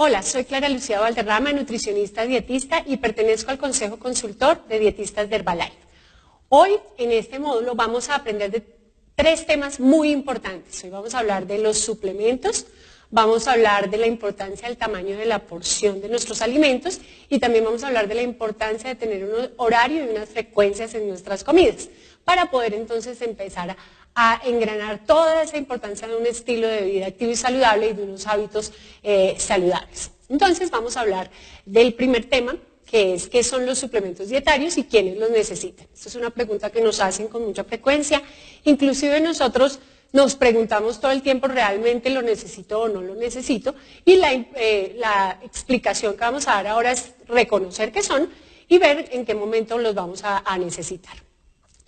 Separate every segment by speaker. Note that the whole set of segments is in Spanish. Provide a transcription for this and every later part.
Speaker 1: Hola, soy Clara Lucía Valderrama, nutricionista dietista y pertenezco al Consejo Consultor de Dietistas de Herbalife. Hoy, en este módulo, vamos a aprender de tres temas muy importantes. Hoy vamos a hablar de los suplementos, vamos a hablar de la importancia del tamaño de la porción de nuestros alimentos y también vamos a hablar de la importancia de tener un horario y unas frecuencias en nuestras comidas para poder entonces empezar a engranar toda esa importancia de un estilo de vida activo y saludable y de unos hábitos saludables. Entonces vamos a hablar del primer tema, que es qué son los suplementos dietarios y quiénes los necesitan. Esta es una pregunta que nos hacen con mucha frecuencia, inclusive nosotros nos preguntamos todo el tiempo, ¿realmente lo necesito o no lo necesito? Y la explicación que vamos a dar ahora es reconocer qué son y ver en qué momento los vamos a necesitar.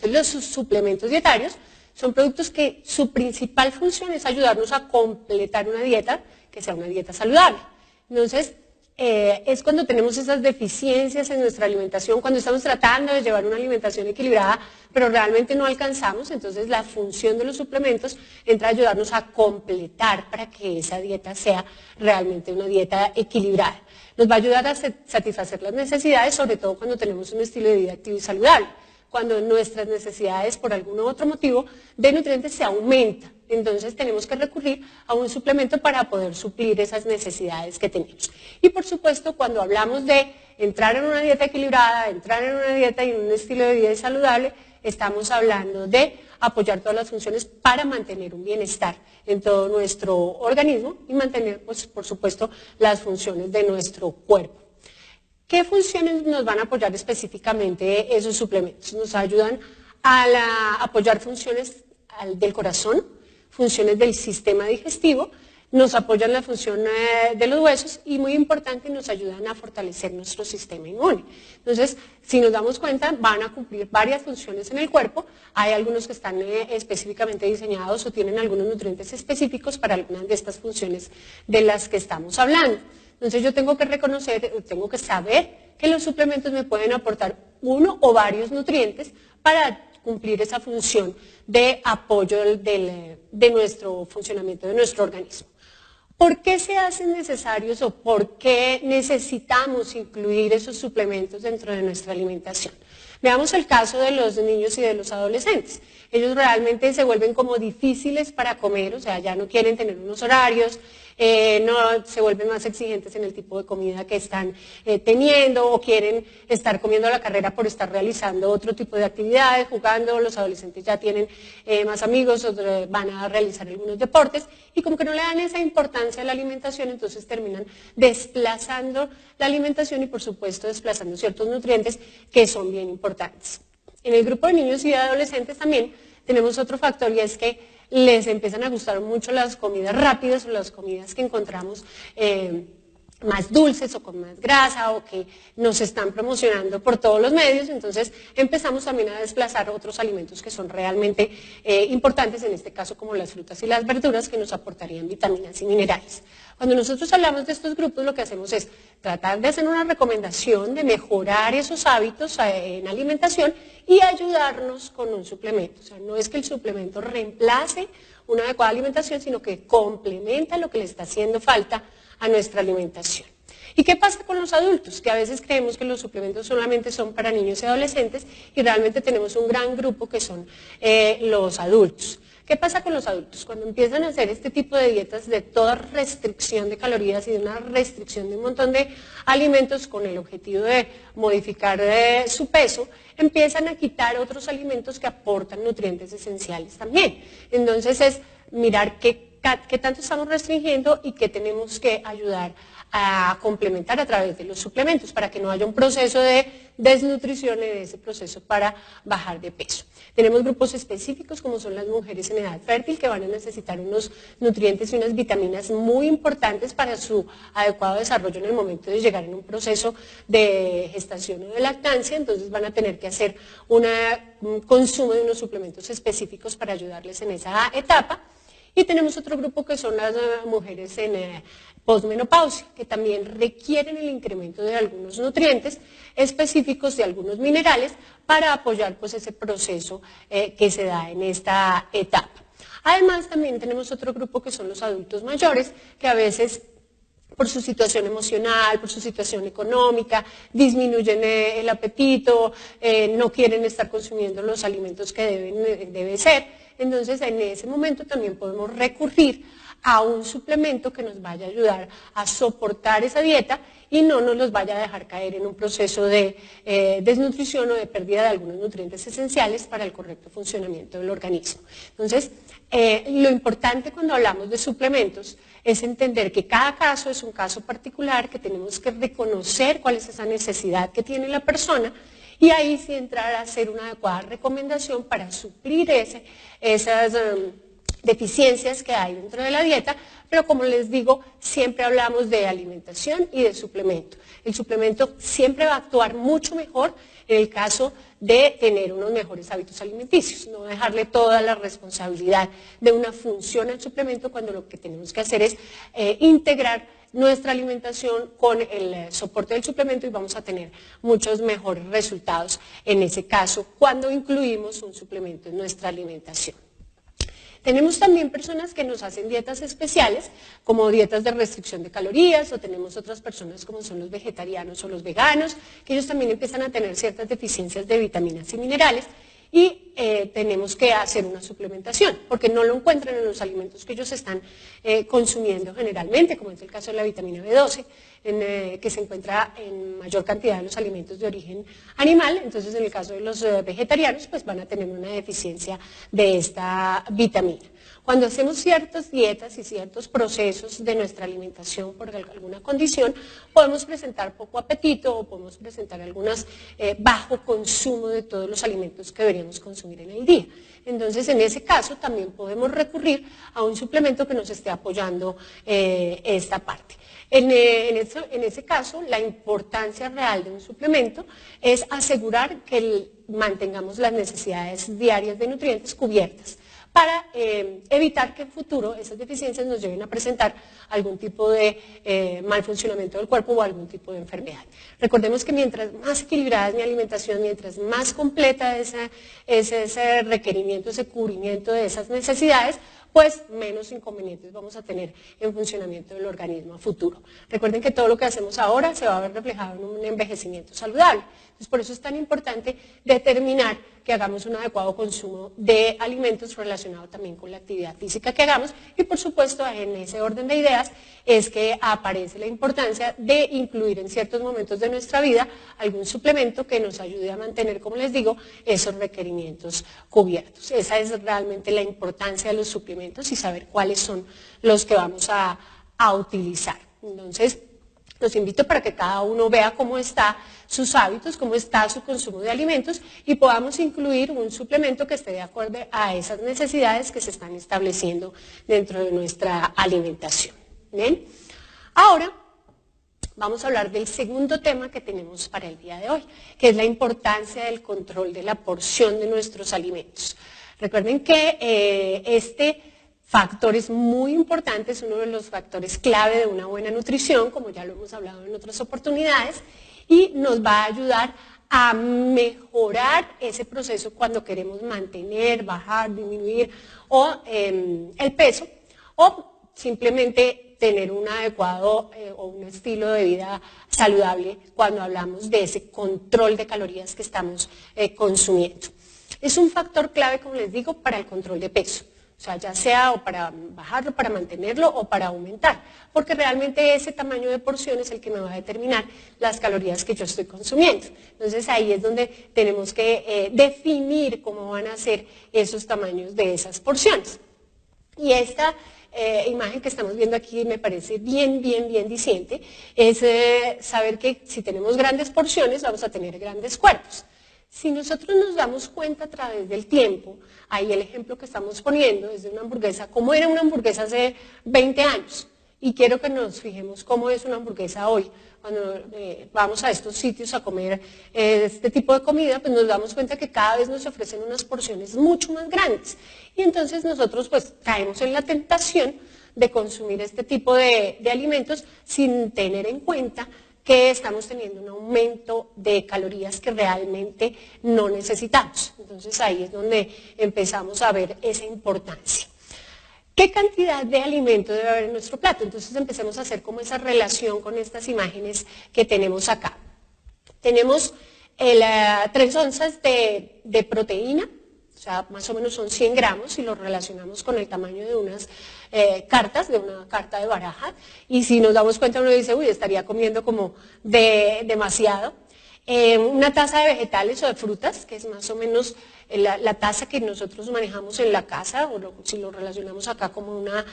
Speaker 1: Entonces, los suplementos dietarios son productos que su principal función es ayudarnos a completar una dieta que sea una dieta saludable. Entonces, es cuando tenemos esas deficiencias en nuestra alimentación, cuando estamos tratando de llevar una alimentación equilibrada, pero realmente no alcanzamos, entonces la función de los suplementos entra a ayudarnos a completar para que esa dieta sea realmente una dieta equilibrada. Nos va a ayudar a satisfacer las necesidades, sobre todo cuando tenemos un estilo de vida activo y saludable, cuando nuestras necesidades por algún otro motivo de nutrientes se aumentan. Entonces tenemos que recurrir a un suplemento para poder suplir esas necesidades que tenemos. Y por supuesto, cuando hablamos de entrar en una dieta equilibrada, entrar en una dieta y en un estilo de vida saludable, estamos hablando de apoyar todas las funciones para mantener un bienestar en todo nuestro organismo y mantener, pues, por supuesto, las funciones de nuestro cuerpo. ¿Qué funciones nos van a apoyar específicamente esos suplementos? Nos ayudan a apoyar funciones del corazón, funciones del sistema digestivo, nos apoyan la función de los huesos y, muy importante, nos ayudan a fortalecer nuestro sistema inmune. Entonces, si nos damos cuenta, van a cumplir varias funciones en el cuerpo. Hay algunos que están específicamente diseñados o tienen algunos nutrientes específicos para algunas de estas funciones de las que estamos hablando. Entonces yo tengo que reconocer, tengo que saber que los suplementos me pueden aportar uno o varios nutrientes para cumplir esa función de apoyo de nuestro funcionamiento, de nuestro organismo. ¿Por qué se hacen necesarios o por qué necesitamos incluir esos suplementos dentro de nuestra alimentación? Veamos el caso de los niños y de los adolescentes. Ellos realmente se vuelven como difíciles para comer, o sea, ya no quieren tener unos horarios, no se vuelven más exigentes en el tipo de comida que están teniendo o quieren estar comiendo a la carrera por estar realizando otro tipo de actividades, jugando. Los adolescentes ya tienen más amigos, van a realizar algunos deportes y como que no le dan esa importancia a la alimentación, entonces terminan desplazando la alimentación y por supuesto desplazando ciertos nutrientes que son bien importantes. En el grupo de niños y de adolescentes también tenemos otro factor y es que les empiezan a gustar mucho las comidas rápidas o las comidas que encontramos más dulces o con más grasa o que nos están promocionando por todos los medios, entonces empezamos también a desplazar otros alimentos que son realmente importantes, en este caso como las frutas y las verduras que nos aportarían vitaminas y minerales. Cuando nosotros hablamos de estos grupos, lo que hacemos es tratar de hacer una recomendación de mejorar esos hábitos en alimentación y ayudarnos con un suplemento. O sea, no es que el suplemento reemplace una adecuada alimentación, sino que complementa lo que le está haciendo falta a nuestra alimentación. ¿Y qué pasa con los adultos? Que a veces creemos que los suplementos solamente son para niños y adolescentes y realmente tenemos un gran grupo que son los adultos. ¿Qué pasa con los adultos? Cuando empiezan a hacer este tipo de dietas de toda restricción de calorías y de una restricción de un montón de alimentos con el objetivo de modificar su peso, empiezan a quitar otros alimentos que aportan nutrientes esenciales también. Entonces es mirar qué tanto estamos restringiendo y qué tenemos que ayudar a complementar a través de los suplementos para que no haya un proceso de desnutrición en ese proceso para bajar de peso. Tenemos grupos específicos como son las mujeres en edad fértil que van a necesitar unos nutrientes y unas vitaminas muy importantes para su adecuado desarrollo en el momento de llegar en un proceso de gestación o de lactancia, entonces van a tener que hacer un consumo de unos suplementos específicos para ayudarles en esa etapa. Y tenemos otro grupo que son las mujeres en posmenopausia, que también requieren el incremento de algunos nutrientes específicos, de algunos minerales, para apoyar pues, ese proceso que se da en esta etapa. Además, también tenemos otro grupo que son los adultos mayores, que a veces por su situación emocional, por su situación económica, disminuyen el apetito, no quieren estar consumiendo los alimentos que debe ser. Entonces, en ese momento también podemos recurrir a un suplemento que nos vaya a ayudar a soportar esa dieta y no nos los vaya a dejar caer en un proceso de desnutrición o de pérdida de algunos nutrientes esenciales para el correcto funcionamiento del organismo. Entonces, lo importante cuando hablamos de suplementos es entender que cada caso es un caso particular, que tenemos que reconocer cuál es esa necesidad que tiene la persona y ahí sí entrar a hacer una adecuada recomendación para suplir esas deficiencias que hay dentro de la dieta, pero como les digo, siempre hablamos de alimentación y de suplemento. El suplemento siempre va a actuar mucho mejor en el caso de tener unos mejores hábitos alimenticios, no dejarle toda la responsabilidad de una función al suplemento cuando lo que tenemos que hacer es integrar nuestra alimentación con el soporte del suplemento y vamos a tener muchos mejores resultados en ese caso cuando incluimos un suplemento en nuestra alimentación. Tenemos también personas que nos hacen dietas especiales, como dietas de restricción de calorías, o tenemos otras personas como son los vegetarianos o los veganos, que ellos también empiezan a tener ciertas deficiencias de vitaminas y minerales, y tenemos que hacer una suplementación, porque no lo encuentran en los alimentos que ellos están consumiendo generalmente, como es el caso de la vitamina B12, que se encuentra en mayor cantidad en los alimentos de origen animal. Entonces, en el caso de los vegetarianos, pues van a tener una deficiencia de esta vitamina. Cuando hacemos ciertas dietas y ciertos procesos de nuestra alimentación por alguna condición, podemos presentar poco apetito o podemos presentar algunas bajo consumo de todos los alimentos que deberíamos consumir en el día. Entonces, en ese caso, también podemos recurrir a un suplemento que nos esté apoyando esta parte. En ese caso, la importancia real de un suplemento es asegurar que mantengamos las necesidades diarias de nutrientes cubiertas para evitar que en futuro esas deficiencias nos lleven a presentar algún tipo de mal funcionamiento del cuerpo o algún tipo de enfermedad. Recordemos que mientras más equilibrada es mi alimentación, mientras más completa es ese requerimiento, ese cubrimiento de esas necesidades, pues menos inconvenientes vamos a tener en funcionamiento del organismo a futuro. Recuerden que todo lo que hacemos ahora se va a ver reflejado en un envejecimiento saludable. Entonces, por eso es tan importante determinar que hagamos un adecuado consumo de alimentos relacionado también con la actividad física que hagamos y, por supuesto, en ese orden de ideas es que aparece la importancia de incluir en ciertos momentos de nuestra vida algún suplemento que nos ayude a mantener, como les digo, esos requerimientos cubiertos. Esa es realmente la importancia de los suplementos y saber cuáles son los que vamos a utilizar. Entonces, los invito para que cada uno vea cómo están sus hábitos, cómo está su consumo de alimentos y podamos incluir un suplemento que esté de acuerdo a esas necesidades que se están estableciendo dentro de nuestra alimentación. ¿Bien? Ahora vamos a hablar del segundo tema que tenemos para el día de hoy, que es la importancia del control de la porción de nuestros alimentos. Recuerden que este factor es muy importante, es uno de los factores clave de una buena nutrición, como ya lo hemos hablado en otras oportunidades, y nos va a ayudar a mejorar ese proceso cuando queremos mantener, bajar, disminuir el peso o simplemente tener un adecuado o un estilo de vida saludable cuando hablamos de ese control de calorías que estamos consumiendo. Es un factor clave, como les digo, para el control de peso. O sea, ya sea o para bajarlo, para mantenerlo o para aumentar, porque realmente ese tamaño de porción es el que me va a determinar las calorías que yo estoy consumiendo. Entonces ahí es donde tenemos que definir cómo van a ser esos tamaños de esas porciones. Y esta imagen que estamos viendo aquí me parece bien diciente, es saber que si tenemos grandes porciones vamos a tener grandes cuerpos. Si nosotros nos damos cuenta a través del tiempo, ahí el ejemplo que estamos poniendo es de una hamburguesa, cómo era una hamburguesa hace 20 años. Y quiero que nos fijemos cómo es una hamburguesa hoy. Cuando vamos a estos sitios a comer este tipo de comida, pues nos damos cuenta que cada vez nos ofrecen unas porciones mucho más grandes. Y entonces nosotros pues caemos en la tentación de consumir este tipo de alimentos sin tener en cuenta que estamos teniendo un aumento de calorías que realmente no necesitamos. Entonces ahí es donde empezamos a ver esa importancia. ¿Qué cantidad de alimento debe haber en nuestro plato? Entonces empecemos a hacer como esa relación con estas imágenes que tenemos acá. Tenemos 3 onzas de proteína, o sea, más o menos son 100 gramos si lo relacionamos con el tamaño de unas cartas, de una carta de baraja. Y si nos damos cuenta uno dice, uy, estaría comiendo como demasiado. Una taza de vegetales o de frutas, que es más o menos la taza que nosotros manejamos en la casa, o si lo relacionamos acá como una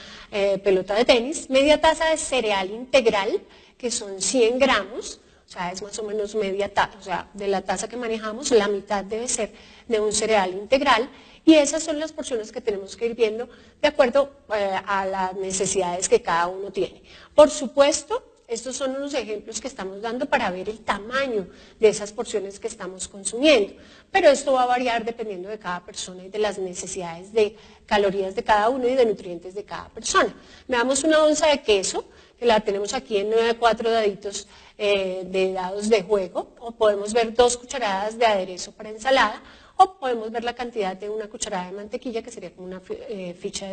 Speaker 1: pelota de tenis. Media taza de cereal integral, que son 100 gramos, o sea, es más o menos media taza, o sea, de la taza que manejamos, la mitad debe ser de un cereal integral. Y esas son las porciones que tenemos que ir viendo de acuerdo a las necesidades que cada uno tiene. Por supuesto, estos son unos ejemplos que estamos dando para ver el tamaño de esas porciones que estamos consumiendo. Pero esto va a variar dependiendo de cada persona y de las necesidades de calorías de cada uno y de nutrientes de cada persona. Veamos una onza de queso, que la tenemos aquí en 4 daditos de dados de juego, o podemos ver 2 cucharadas de aderezo para ensalada, o podemos ver la cantidad de una cucharada de mantequilla, que sería como una ficha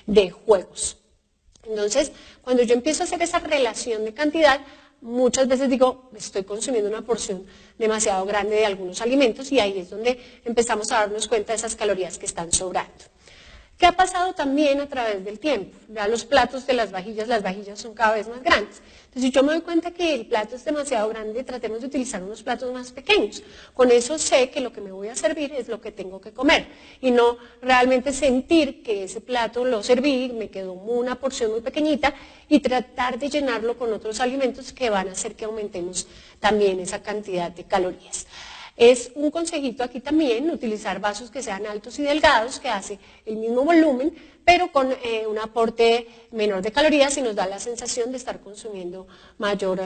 Speaker 1: de juegos. Entonces, cuando yo empiezo a hacer esa relación de cantidad, muchas veces digo, estoy consumiendo una porción demasiado grande de algunos alimentos y ahí es donde empezamos a darnos cuenta de esas calorías que están sobrando. ¿Qué ha pasado también a través del tiempo? Ya los platos de las vajillas son cada vez más grandes. Entonces, si yo me doy cuenta que el plato es demasiado grande, tratemos de utilizar unos platos más pequeños. Con eso sé que lo que me voy a servir es lo que tengo que comer y no realmente sentir que ese plato lo serví, me quedó una porción muy pequeñita y tratar de llenarlo con otros alimentos que van a hacer que aumentemos también esa cantidad de calorías. Es un consejito aquí también utilizar vasos que sean altos y delgados, que hace el mismo volumen, pero con un aporte menor de calorías y nos da la sensación de estar consumiendo mayor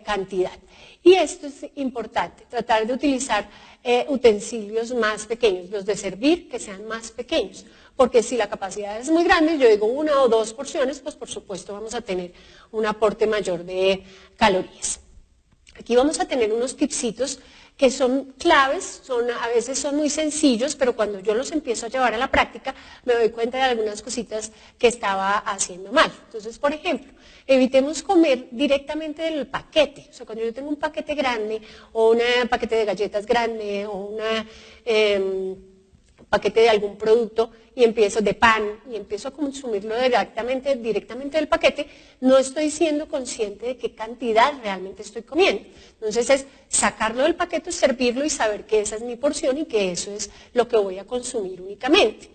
Speaker 1: cantidad. Y esto es importante, tratar de utilizar utensilios más pequeños, los de servir que sean más pequeños, porque si la capacidad es muy grande, yo digo 1 o 2 porciones, pues por supuesto vamos a tener un aporte mayor de calorías. Aquí vamos a tener unos tipsitos que son claves, a veces son muy sencillos, pero cuando yo los empiezo a llevar a la práctica, me doy cuenta de algunas cositas que estaba haciendo mal. Entonces, por ejemplo, evitemos comer directamente del paquete. O sea, cuando yo tengo un paquete grande, o un paquete de galletas grande, o un paquete de algún producto, y empiezo de pan, y empiezo a consumirlo directamente del paquete, no estoy siendo consciente de qué cantidad realmente estoy comiendo. Entonces es sacarlo del paquete, servirlo y saber que esa es mi porción y que eso es lo que voy a consumir únicamente.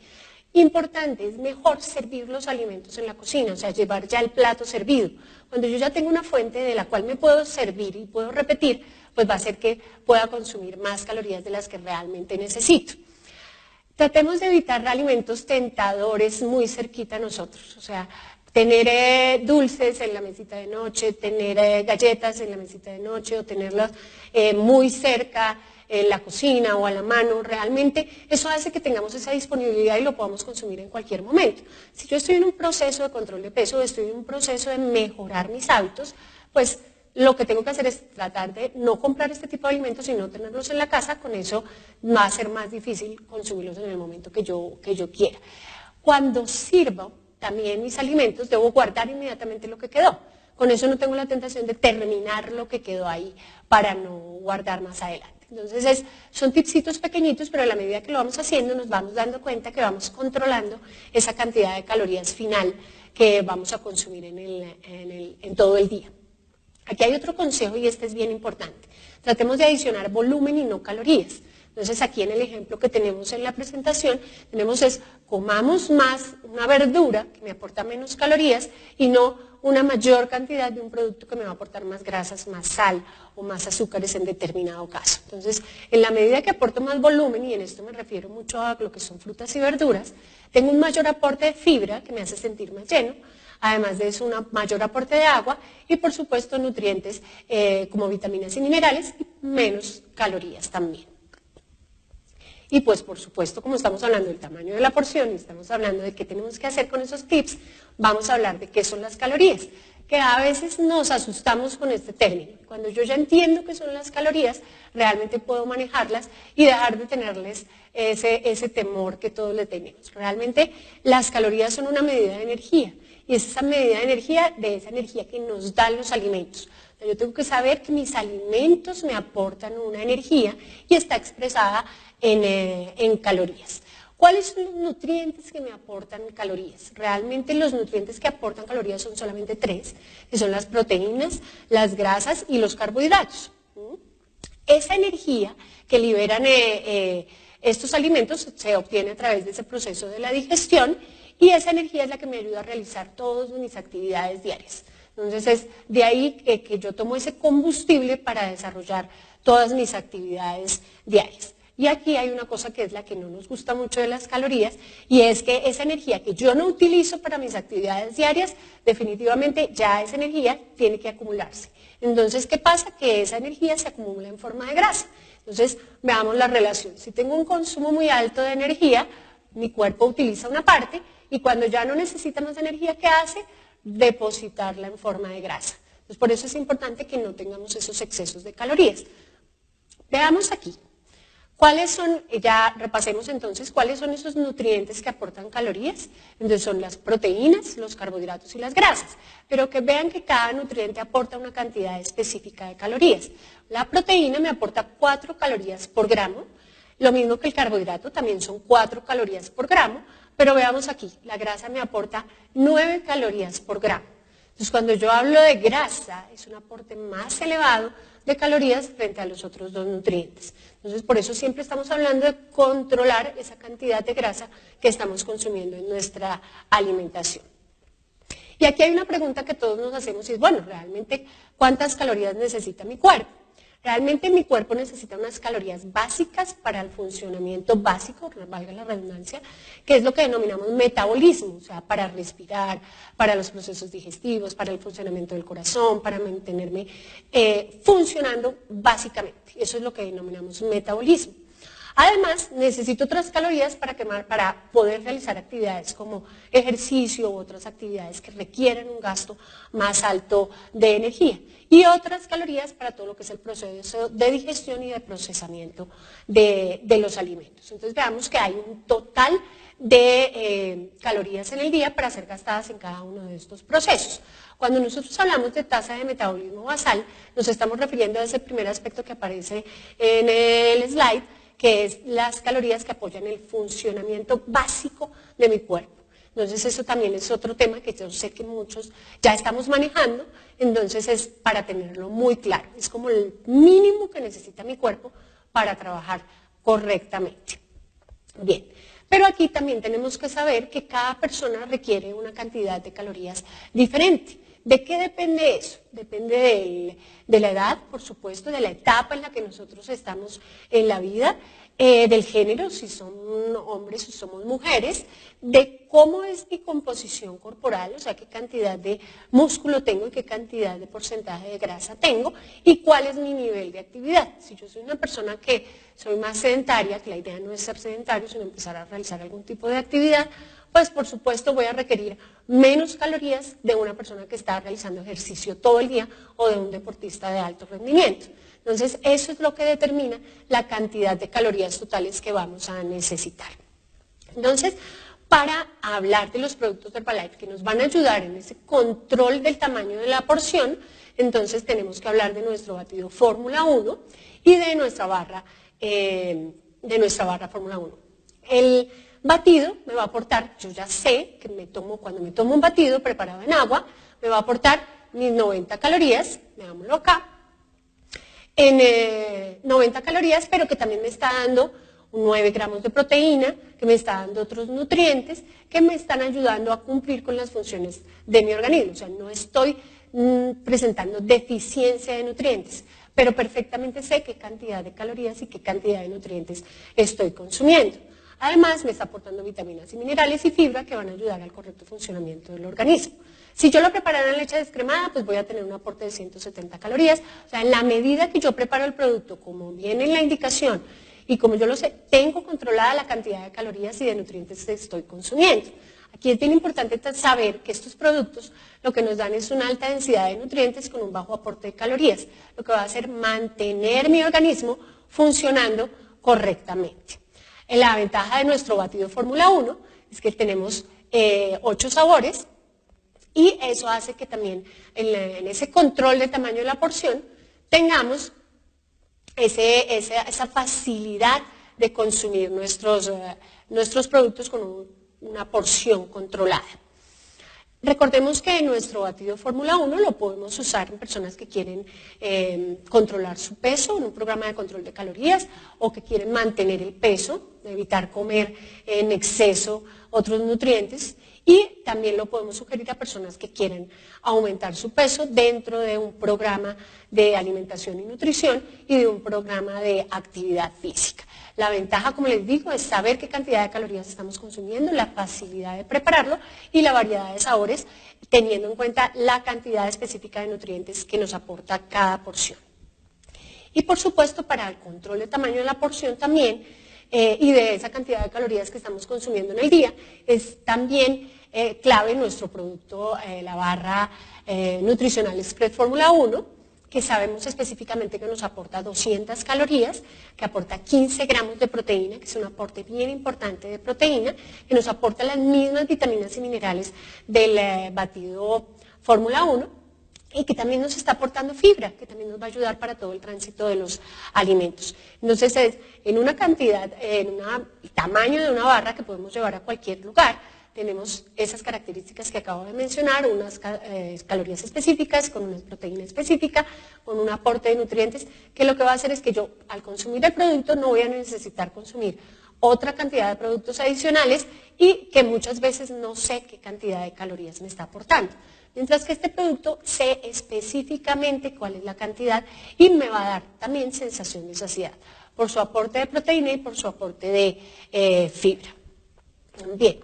Speaker 1: Importante, es mejor servir los alimentos en la cocina, o sea, llevar ya el plato servido. Cuando yo ya tengo una fuente de la cual me puedo servir y puedo repetir, pues va a hacer que pueda consumir más calorías de las que realmente necesito. Tratemos de evitar alimentos tentadores muy cerquita a nosotros, o sea, tener dulces en la mesita de noche, tener galletas en la mesita de noche o tenerlas muy cerca en la cocina o a la mano. Realmente eso hace que tengamos esa disponibilidad y lo podamos consumir en cualquier momento. Si yo estoy en un proceso de control de peso, estoy en un proceso de mejorar mis hábitos, pues lo que tengo que hacer es tratar de no comprar este tipo de alimentos y no tenerlos en la casa. Con eso va a ser más difícil consumirlos en el momento que yo quiera. Cuando sirvo también mis alimentos, debo guardar inmediatamente lo que quedó. Con eso no tengo la tentación de terminar lo que quedó ahí para no guardar más adelante. Entonces son tipsitos pequeñitos, pero a la medida que lo vamos haciendo nos vamos dando cuenta que vamos controlando esa cantidad de calorías final que vamos a consumir en todo el día. Aquí hay otro consejo y este es bien importante. Tratemos de adicionar volumen y no calorías. Entonces aquí en el ejemplo que tenemos en la presentación, comamos más una verdura que me aporta menos calorías y no una mayor cantidad de un producto que me va a aportar más grasas, más sal o más azúcares en determinado caso. Entonces, en la medida que aporto más volumen, y en esto me refiero mucho a lo que son frutas y verduras, tengo un mayor aporte de fibra que me hace sentir más lleno. Además de eso, un mayor aporte de agua y, por supuesto, nutrientes como vitaminas y minerales y menos calorías también. Y pues, por supuesto, como estamos hablando del tamaño de la porción y estamos hablando de qué tenemos que hacer con esos tips, vamos a hablar de qué son las calorías. que a veces nos asustamos con este término. Cuando yo ya entiendo qué son las calorías, realmente puedo manejarlas y dejar de tenerles ese temor que todos le tenemos. Realmente las calorías son una medida de energía y es esa medida de esa energía que nos dan los alimentos. Yo tengo que saber que mis alimentos me aportan una energía y está expresada en calorías. ¿Cuáles son los nutrientes que me aportan calorías? Realmente los nutrientes que aportan calorías son solamente 3, que son las proteínas, las grasas y los carbohidratos. Esa energía que liberan estos alimentos se obtiene a través de ese proceso de la digestión y esa energía es la que me ayuda a realizar todas mis actividades diarias. Entonces es de ahí que yo tomo ese combustible para desarrollar todas mis actividades diarias. Y aquí hay una cosa que es la que no nos gusta mucho de las calorías y es que esa energía que yo no utilizo para mis actividades diarias, definitivamente ya esa energía tiene que acumularse. Entonces, ¿qué pasa? Que esa energía se acumula en forma de grasa. Entonces, veamos la relación. Si tengo un consumo muy alto de energía, mi cuerpo utiliza una parte y cuando ya no necesita más energía, ¿qué hace? Depositarla en forma de grasa. Entonces, por eso es importante que no tengamos esos excesos de calorías. Veamos aquí. ¿Cuáles son, ya repasemos entonces, cuáles son esos nutrientes que aportan calorías? Entonces son las proteínas, los carbohidratos y las grasas. Pero que vean que cada nutriente aporta una cantidad específica de calorías. La proteína me aporta 4 calorías por gramo, lo mismo que el carbohidrato, también son 4 calorías por gramo, pero veamos aquí, la grasa me aporta 9 calorías por gramo. Entonces cuando yo hablo de grasa, es un aporte más elevado de calorías frente a los otros 2 nutrientes. Entonces, por eso siempre estamos hablando de controlar esa cantidad de grasa que estamos consumiendo en nuestra alimentación. Y aquí hay una pregunta que todos nos hacemos y es, bueno, realmente, ¿cuántas calorías necesita mi cuerpo? Realmente mi cuerpo necesita unas calorías básicas para el funcionamiento básico, valga la redundancia, que es lo que denominamos metabolismo, o sea, para respirar, para los procesos digestivos, para el funcionamiento del corazón, para mantenerme funcionando básicamente. Eso es lo que denominamos metabolismo. Además, necesito otras calorías para poder realizar actividades como ejercicio u otras actividades que requieren un gasto más alto de energía. Y otras calorías para todo lo que es el proceso de digestión y de procesamiento de los alimentos. Entonces veamos que hay un total de calorías en el día para ser gastadas en cada uno de estos procesos. Cuando nosotros hablamos de tasa de metabolismo basal, nos estamos refiriendo a ese primer aspecto que aparece en el slide, que es las calorías que apoyan el funcionamiento básico de mi cuerpo. Entonces eso también es otro tema que yo sé que muchos ya estamos manejando, entonces es para tenerlo muy claro. Es como el mínimo que necesita mi cuerpo para trabajar correctamente. Bien, pero aquí también tenemos que saber que cada persona requiere una cantidad de calorías diferente. ¿De qué depende eso? Depende de la edad, por supuesto, de la etapa en la que nosotros estamos en la vida, del género, si son hombres o si somos mujeres, de cómo es mi composición corporal, o sea, qué cantidad de músculo tengo y qué cantidad de porcentaje de grasa tengo y cuál es mi nivel de actividad. Si yo soy una persona que soy más sedentaria, que la idea no es ser sedentario, sino empezar a realizar algún tipo de actividad, pues por supuesto voy a requerir menos calorías de una persona que está realizando ejercicio todo el día o de un deportista de alto rendimiento. Entonces, eso es lo que determina la cantidad de calorías totales que vamos a necesitar. Entonces, para hablar de los productos de Herbalife que nos van a ayudar en ese control del tamaño de la porción, entonces tenemos que hablar de nuestro batido Fórmula 1 y de nuestra barra Fórmula 1. El batido me va a aportar, yo ya sé que cuando me tomo un batido preparado en agua, me va a aportar mis 90 calorías, veámoslo acá, en 90 calorías, pero que también me está dando 9 gramos de proteína, que me está dando otros nutrientes, que me están ayudando a cumplir con las funciones de mi organismo. O sea, no estoy presentando deficiencia de nutrientes, pero perfectamente sé qué cantidad de calorías y qué cantidad de nutrientes estoy consumiendo. Además, me está aportando vitaminas y minerales y fibra que van a ayudar al correcto funcionamiento del organismo. Si yo lo preparo en leche descremada, pues voy a tener un aporte de 170 calorías. O sea, en la medida que yo preparo el producto, como viene en la indicación, y como yo lo sé, tengo controlada la cantidad de calorías y de nutrientes que estoy consumiendo. Aquí es bien importante saber que estos productos lo que nos dan es una alta densidad de nutrientes con un bajo aporte de calorías, lo que va a hacer mantener mi organismo funcionando correctamente. La ventaja de nuestro batido Fórmula 1 es que tenemos 8 sabores y eso hace que también en ese control de tamaño de la porción tengamos esa facilidad de consumir nuestros productos con una porción controlada. Recordemos que nuestro batido Fórmula 1 lo podemos usar en personas que quieren controlar su peso en un programa de control de calorías o que quieren mantener el peso, evitar comer en exceso otros nutrientes, y también lo podemos sugerir a personas que quieren aumentar su peso dentro de un programa de alimentación y nutrición y de un programa de actividad física. La ventaja, como les digo, es saber qué cantidad de calorías estamos consumiendo, la facilidad de prepararlo y la variedad de sabores, teniendo en cuenta la cantidad específica de nutrientes que nos aporta cada porción. Y por supuesto, para el control de tamaño de la porción también, y de esa cantidad de calorías que estamos consumiendo en el día, es también clave nuestro producto, la barra nutricional Express Fórmula 1, que sabemos específicamente que nos aporta 200 calorías, que aporta 15 gramos de proteína, que es un aporte bien importante de proteína, que nos aporta las mismas vitaminas y minerales del batido Fórmula 1, y que también nos está aportando fibra, que también nos va a ayudar para todo el tránsito de los alimentos. Entonces, en una cantidad, el tamaño de una barra que podemos llevar a cualquier lugar, tenemos esas características que acabo de mencionar, unas calorías específicas, con una proteína específica, con un aporte de nutrientes, que lo que va a hacer es que yo, al consumir el producto, no voy a necesitar consumir otra cantidad de productos adicionales y que muchas veces no sé qué cantidad de calorías me está aportando. Mientras que este producto sé específicamente cuál es la cantidad y me va a dar también sensación de saciedad por su aporte de proteína y por su aporte de fibra. Bien,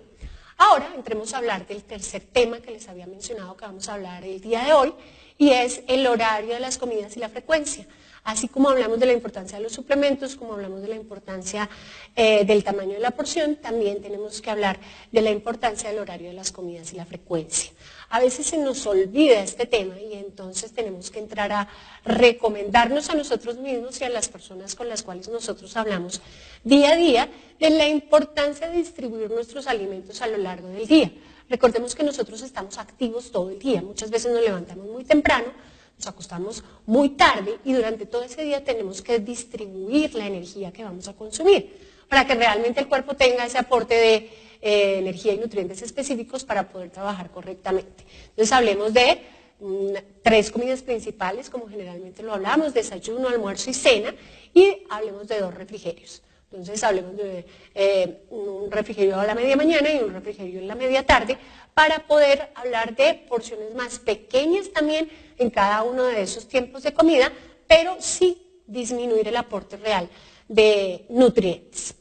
Speaker 1: ahora entremos a hablar del tercer tema que les había mencionado que vamos a hablar el día de hoy, y es el horario de las comidas y la frecuencia. Así como hablamos de la importancia de los suplementos, como hablamos de la importancia del tamaño de la porción, también tenemos que hablar de la importancia del horario de las comidas y la frecuencia. A veces se nos olvida este tema y entonces tenemos que entrar a recomendarnos a nosotros mismos y a las personas con las cuales nosotros hablamos día a día de la importancia de distribuir nuestros alimentos a lo largo del día. Recordemos que nosotros estamos activos todo el día, muchas veces nos levantamos muy temprano, nos acostamos muy tarde y durante todo ese día tenemos que distribuir la energía que vamos a consumir para que realmente el cuerpo tenga ese aporte de energía y nutrientes específicos para poder trabajar correctamente. Entonces hablemos de 3 comidas principales, como generalmente lo hablamos, desayuno, almuerzo y cena, y hablemos de 2 refrigerios. Entonces hablemos de un refrigerio a la media mañana y un refrigerio en la media tarde para poder hablar de porciones más pequeñas también en cada uno de esos tiempos de comida, pero sí disminuir el aporte real de nutrientes.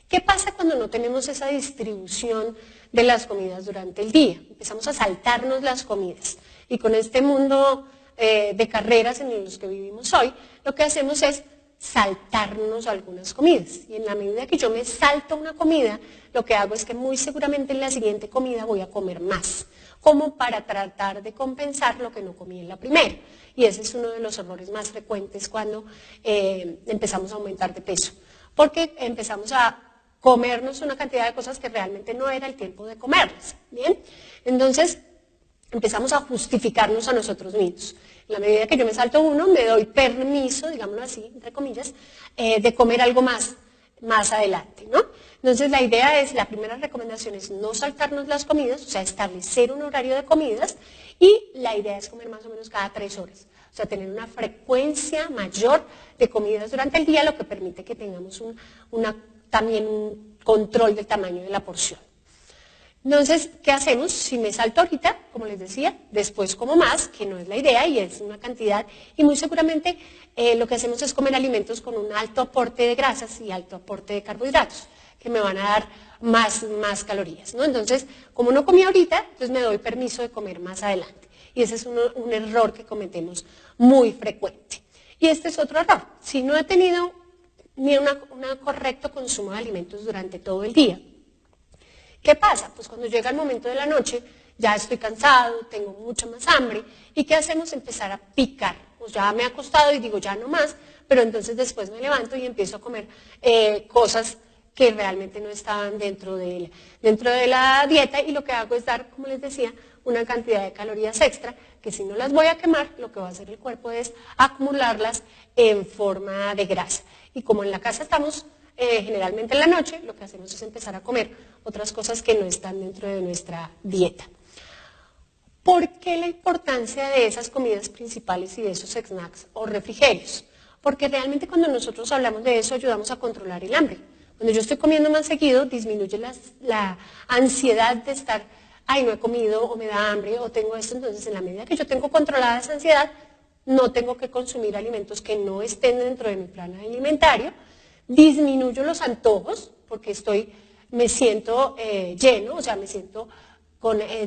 Speaker 1: ¿Qué pasa cuando no tenemos esa distribución de las comidas durante el día? Empezamos a saltarnos las comidas y con este mundo de carreras en los que vivimos hoy, lo que hacemos es saltarnos algunas comidas. Y en la medida que yo me salto una comida, lo que hago es que muy seguramente en la siguiente comida voy a comer más, como para tratar de compensar lo que no comí en la primera. Y ese es uno de los errores más frecuentes cuando empezamos a aumentar de peso, porque empezamos a comernos una cantidad de cosas que realmente no era el tiempo de comerlas. ¿Bien? Entonces, empezamos a justificarnos a nosotros mismos. En la medida que yo me salto uno, me doy permiso, digámoslo así, entre comillas, de comer algo más adelante, ¿no? Entonces la idea es, la primera recomendación es no saltarnos las comidas, o sea, establecer un horario de comidas, y la idea es comer más o menos cada 3 horas. O sea, tener una frecuencia mayor de comidas durante el día, lo que permite que tengamos también un control del tamaño de la porción. Entonces, ¿qué hacemos? Si me salto ahorita, como les decía, después como más, que no es la idea y es una cantidad, y muy seguramente lo que hacemos es comer alimentos con un alto aporte de grasas y alto aporte de carbohidratos, que me van a dar más calorías, ¿no? Entonces, como no comí ahorita, entonces me doy permiso de comer más adelante. Y ese es un error que cometemos muy frecuente. Y este es otro error. Si no he tenido ni un correcto consumo de alimentos durante todo el día, ¿Qué pasa? Pues cuando llega el momento de la noche, ya estoy cansado, tengo mucha más hambre, ¿y qué hacemos? Empezar a picar. Pues ya me he acostado y digo, ya no más, pero entonces después me levanto y empiezo a comer cosas que realmente no estaban dentro de la dieta, y lo que hago es dar, como les decía, una cantidad de calorías extra, que si no las voy a quemar, lo que va a hacer el cuerpo es acumularlas en forma de grasa. Y como en la casa estamos generalmente en la noche, lo que hacemos es empezar a comer otras cosas que no están dentro de nuestra dieta. ¿Por qué la importancia de esas comidas principales y de esos snacks o refrigerios? Porque realmente cuando nosotros hablamos de eso ayudamos a controlar el hambre. Cuando yo estoy comiendo más seguido, disminuye la ansiedad de estar, ay, no he comido, o me da hambre, o tengo esto. Entonces, en la medida que yo tengo controlada esa ansiedad, no tengo que consumir alimentos que no estén dentro de mi plan alimentario. Disminuyo los antojos, porque me siento lleno, o sea, me siento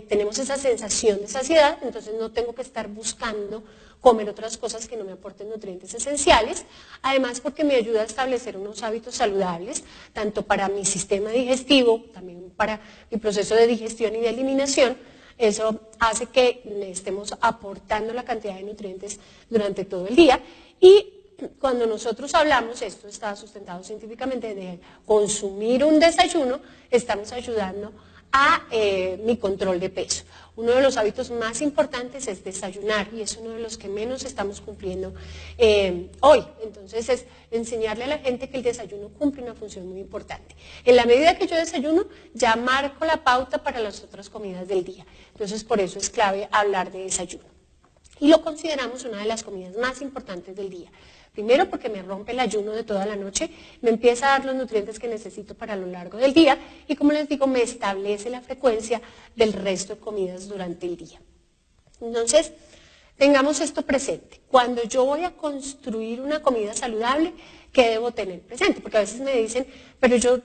Speaker 1: tenemos esa sensación de saciedad, entonces no tengo que estar buscando comer otras cosas que no me aporten nutrientes esenciales. Además, porque me ayuda a establecer unos hábitos saludables, tanto para mi sistema digestivo, también para mi proceso de digestión y de eliminación. Eso hace que le estemos aportando la cantidad de nutrientes durante todo el día. Y cuando nosotros hablamos, esto está sustentado científicamente, de consumir un desayuno, estamos ayudando a mi control de peso. Uno de los hábitos más importantes es desayunar, y es uno de los que menos estamos cumpliendo hoy. Entonces es enseñarle a la gente que el desayuno cumple una función muy importante. En la medida que yo desayuno, ya marco la pauta para las otras comidas del día. Entonces por eso es clave hablar de desayuno. Y lo consideramos una de las comidas más importantes del día. Primero, porque me rompe el ayuno de toda la noche, me empieza a dar los nutrientes que necesito para lo largo del día, y como les digo, me establece la frecuencia del resto de comidas durante el día. Entonces, tengamos esto presente. Cuando yo voy a construir una comida saludable, ¿qué debo tener presente? Porque a veces me dicen,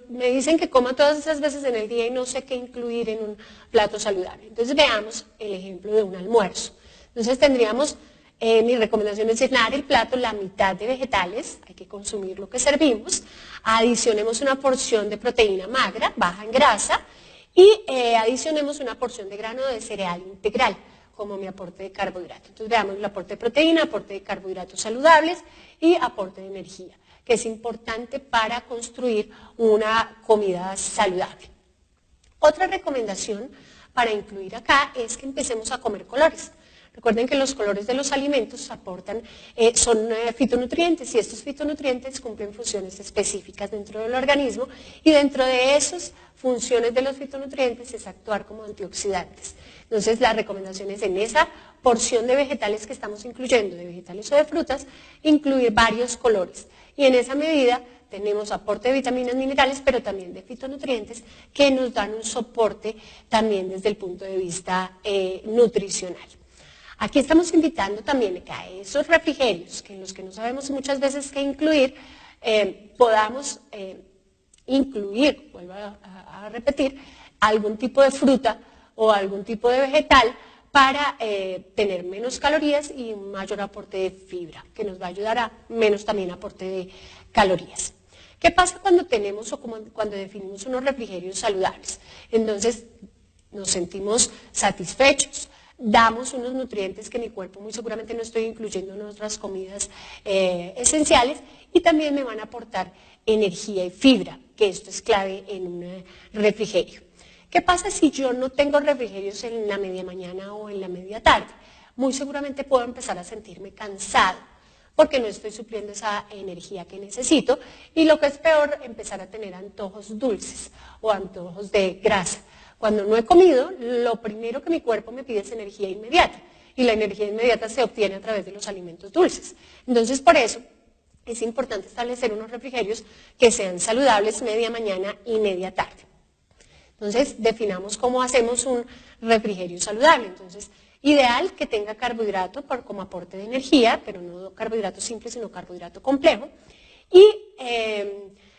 Speaker 1: me dicen que coma todas esas veces en el día y no sé qué incluir en un plato saludable. Entonces veamos el ejemplo de un almuerzo. Entonces tendríamos, mi recomendación es llenar el plato la mitad de vegetales, hay que consumir lo que servimos, adicionemos una porción de proteína magra, baja en grasa, y adicionemos una porción de grano de cereal integral como mi aporte de carbohidratos. Entonces veamos el aporte de proteína, aporte de carbohidratos saludables y aporte de energía, que es importante para construir una comida saludable. Otra recomendación para incluir acá es que empecemos a comer colores. Recuerden que los colores de los alimentos son fitonutrientes, y estos fitonutrientes cumplen funciones específicas dentro del organismo, y dentro de esas funciones de los fitonutrientes es actuar como antioxidantes. Entonces la recomendación es, en esa porción de vegetales que estamos incluyendo, de vegetales o de frutas, incluir varios colores, y en esa medida tenemos aporte de vitaminas, minerales, pero también de fitonutrientes que nos dan un soporte también desde el punto de vista nutricional. Aquí estamos invitando también a esos refrigerios, que en los que no sabemos muchas veces qué incluir, podamos incluir, vuelvo a repetir, algún tipo de fruta o algún tipo de vegetal para tener menos calorías y un mayor aporte de fibra, que nos va a ayudar a menos también aporte de calorías. ¿Qué pasa cuando tenemos cuando definimos unos refrigerios saludables? Entonces nos sentimos satisfechos, damos unos nutrientes que mi cuerpo muy seguramente no estoy incluyendo en otras comidas esenciales, y también me van a aportar energía y fibra, que esto es clave en un refrigerio. ¿Qué pasa si yo no tengo refrigerios en la media mañana o en la media tarde? Muy seguramente puedo empezar a sentirme cansado, porque no estoy supliendo esa energía que necesito, y lo que es peor, empezar a tener antojos dulces o antojos de grasa. Cuando no he comido, lo primero que mi cuerpo me pide es energía inmediata, y la energía inmediata se obtiene a través de los alimentos dulces. Entonces, por eso es importante establecer unos refrigerios que sean saludables media mañana y media tarde. Entonces, definamos cómo hacemos un refrigerio saludable. Entonces, ideal que tenga carbohidrato como aporte de energía, pero no carbohidrato simple, sino carbohidrato complejo, y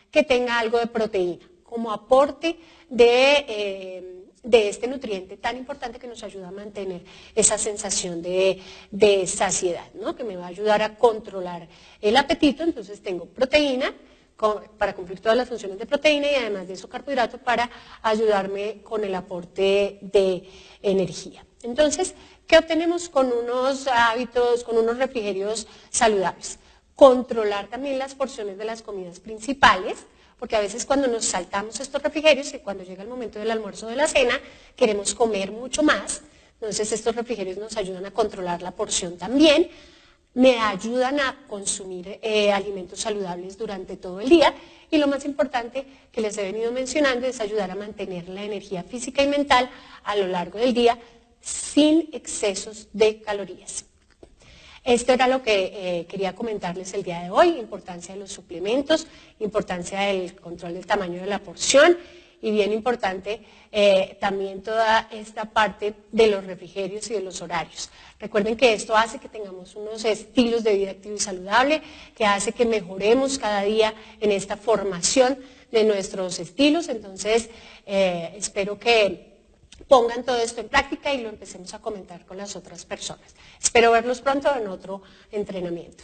Speaker 1: que tenga algo de proteína como aporte de este nutriente tan importante que nos ayuda a mantener esa sensación de saciedad, ¿no? Que me va a ayudar a controlar el apetito. Entonces tengo proteína, para cumplir todas las funciones de proteína y además de eso carbohidrato para ayudarme con el aporte de energía. Entonces, ¿qué obtenemos con unos hábitos, con unos refrigerios saludables? Controlar también las porciones de las comidas principales, porque a veces cuando nos saltamos estos refrigerios y cuando llega el momento del almuerzo o de la cena, queremos comer mucho más. Entonces estos refrigerios nos ayudan a controlar la porción también, me ayudan a consumir alimentos saludables durante todo el día y lo más importante que les he venido mencionando es ayudar a mantener la energía física y mental a lo largo del día sin excesos de calorías. Esto era lo que quería comentarles el día de hoy, importancia de los suplementos, importancia del control del tamaño de la porción y bien importante también toda esta parte de los refrigerios y de los horarios. Recuerden que esto hace que tengamos unos estilos de vida activo y saludable, que hace que mejoremos cada día en esta formación de nuestros estilos. Entonces, espero que pongan todo esto en práctica y lo empecemos a comentar con las otras personas. Espero verlos pronto en otro entrenamiento.